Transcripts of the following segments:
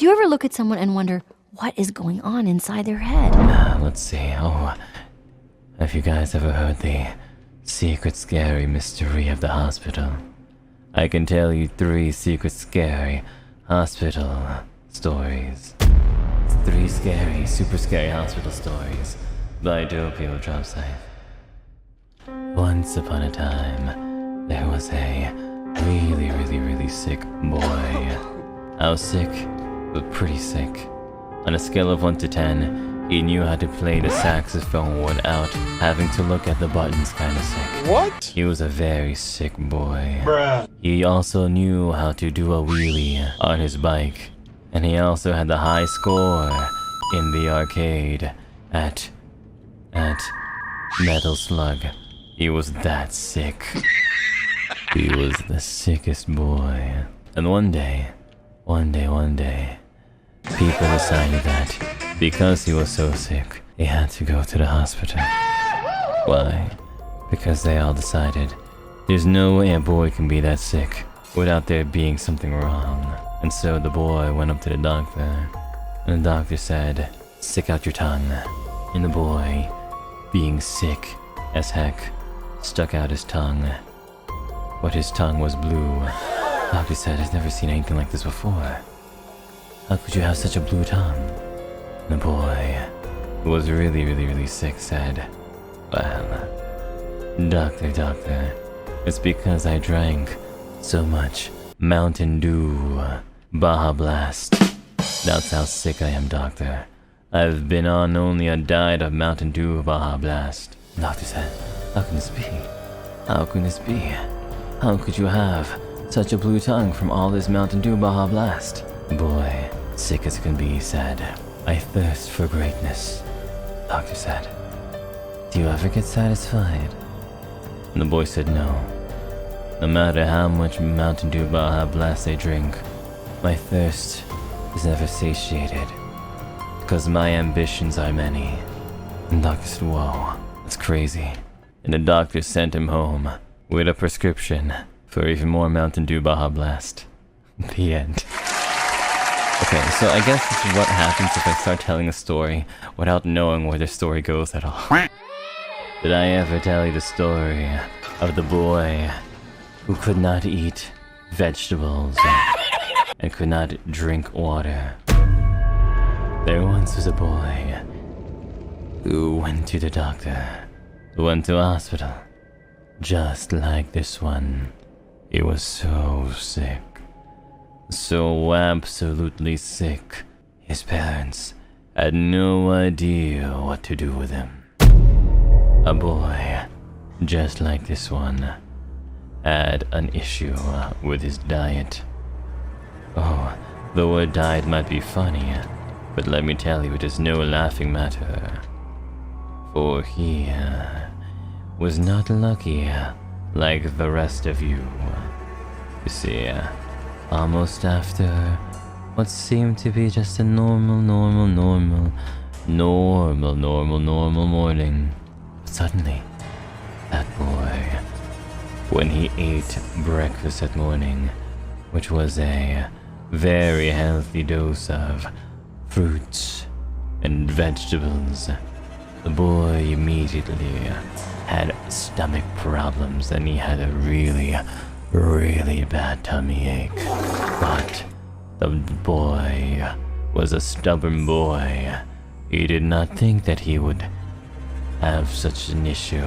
Do you ever look at someone and wonder what is going on inside their head? Let's see. Oh, have you guys ever heard the secret scary mystery of the hospital? I can tell you 3 secret scary hospital stories. 3 scary, super scary hospital stories by Doppio Dropscythe. Once upon a time, there was a really sick boy. How sick? But pretty sick. On a scale of 1 to 10, he knew how to play the saxophone without having to look at the buttons, kinda sick. What? He was a very sick boy. Bruh. He also knew how to do a wheelie on his bike. And he also had the high score in the arcade at Metal Slug. He was that sick. He was the sickest boy. And one day, people decided that because he was so sick, he had to go to the hospital. Why? Because they all decided there's no way a boy can be that sick without there being something wrong. And so the boy went up to the doctor, and the doctor said, "Stick out your tongue." And the boy, being sick as heck, stuck out his tongue. But his tongue was blue. The doctor said, "I've never seen anything like this before. How could you have such a blue tongue?" And the boy, who was really sick, said, "Well, doctor, it's because I drank so much Mountain Dew Baja Blast. That's how sick I am, doctor. I've been on only a diet of Mountain Dew Baja Blast." The doctor said, "How can this be? How can this be? How could you have such a blue tongue from all this Mountain Dew Baja Blast?" The boy, sick as can be, said, "I thirst for greatness." The doctor said, "Do you ever get satisfied?" And the boy said, "No. No matter how much Mountain Dew Baja Blast I drink, my thirst is never satiated, because my ambitions are many." And the doctor said, "Whoa, that's crazy." And the doctor sent him home with a prescription for even more Mountain Dew Baja Blast. The end. Okay, so I guess this is what happens if I start telling a story without knowing where the story goes at all. Did I ever tell you the story of the boy who could not eat vegetables and could not drink water? There once was a boy who went to the doctor, who went to a hospital, just like this one. He was so sick, so absolutely sick, his parents had no idea what to do with him. A boy, just like this one, had an issue with his diet. Oh, the word diet might be funny, but let me tell you, it is no laughing matter. For he was not lucky like the rest of you. You see, almost after what seemed to be just a normal morning, suddenly, that boy, when he ate breakfast that morning, which was a very healthy dose of fruits and vegetables, the boy immediately had stomach problems and he had a really bad tummy ache. But the boy was a stubborn boy. He did not think that he would have such an issue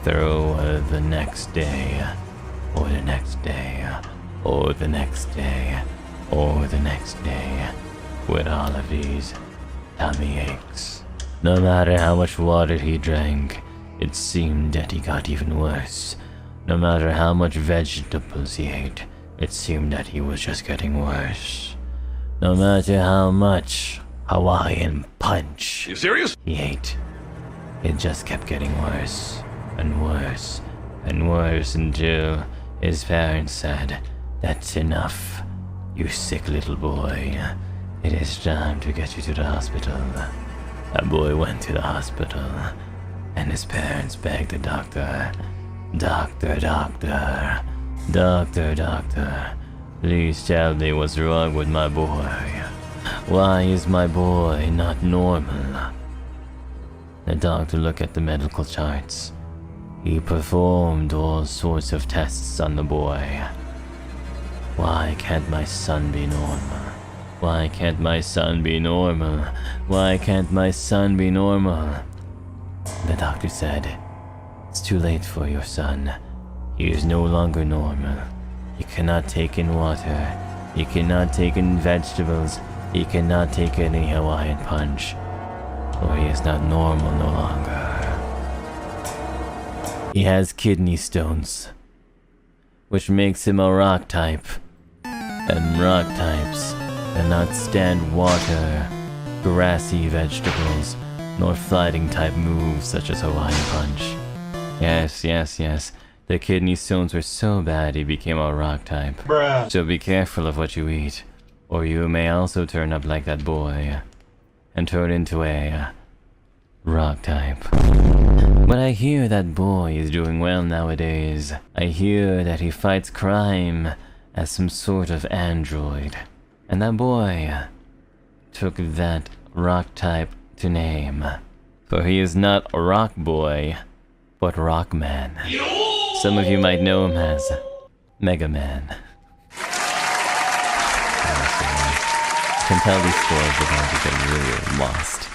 through the next day, or the next day, or the next day, or the next day, with all of these tummy aches. No matter how much water he drank, it seemed that he got even worse. No matter how much vegetables he ate, it seemed that he was just getting worse. No matter how much Hawaiian punch You serious? he ate, it just kept getting worse and worse and worse until his parents said, "That's enough, you sick little boy. It is time to get you to the hospital." That boy went to the hospital, and his parents begged the doctor, Doctor, please tell me what's wrong with my boy." Why is my boy not normal? The doctor looked at the medical charts. He performed all sorts of tests on the boy. Why can't my son be normal? Why can't my son be normal? Why can't my son be normal? The doctor said, "It's too late for your son. He is no longer normal. He cannot take in water. He cannot take in vegetables. He cannot take any Hawaiian punch. Or he is not normal no longer. He has kidney stones, which makes him a rock type. And rock types cannot stand water, grassy vegetables, nor fighting type moves such as Hawaiian punch." Yes. The kidney stones were so bad he became a rock type. Bruh. So be careful of what you eat, or you may also turn up like that boy, and turn into a rock type. But I hear that boy is doing well nowadays. I hear that he fights crime as some sort of android. And that boy took that rock type to name. For he is not a rock boy, but Rock Man. Some of you might know him as Mega Man. Honestly, I can tell these stories are going to get really lost.